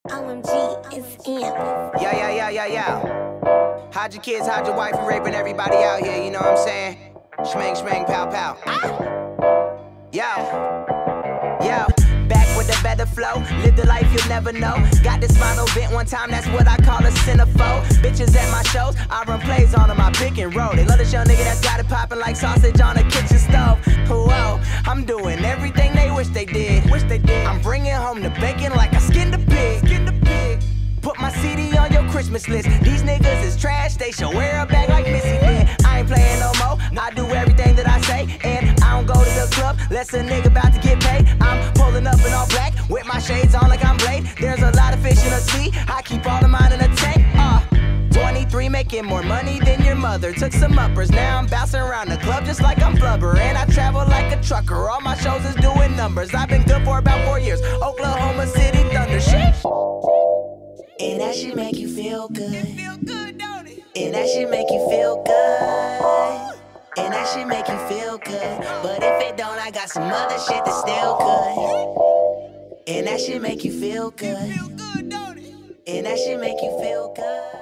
OMG, it's M. Yeah. Hide your kids, hide your wife, you raping everybody out here, you know what I'm saying? Shmang, pow, pow. Yo. Back with a better flow, live the life you'll never know. Got this model bent one time, that's what I call a centerfold. Bitches at my shows, I run plays on them, I pick and roll. They love this young nigga that's got it popping like sausage on a kitchen stove. Whoa, I'm doing everything they wish they did. I'm bringing home the bacon like I skinned a pig. Put my CD on your Christmas list. These niggas is trash, they should wear a bag like Missy did. I ain't playing no more, I do everything that I say. And I don't go to the club, less a nigga about to get paid. I'm pulling up in all black, with my shades on like I'm Blade. There's a lot of fish in the sea, I keep all of mine in a tank. 23, making more money than your mother. Took some uppers, now I'm bouncing around the club just like I'm Flubber. And I travel like a trucker, all my shows is doing numbers. I've been good for about 4 years, Oklahoma City Thunder. Shit. And that shit make you feel good. It feel good, don't it? And that shit make you feel good. And that shit make you feel good. But if it don't, I got some other shit that's still good. And that shit make you feel good. It feel good, don't it? And that shit make you feel good.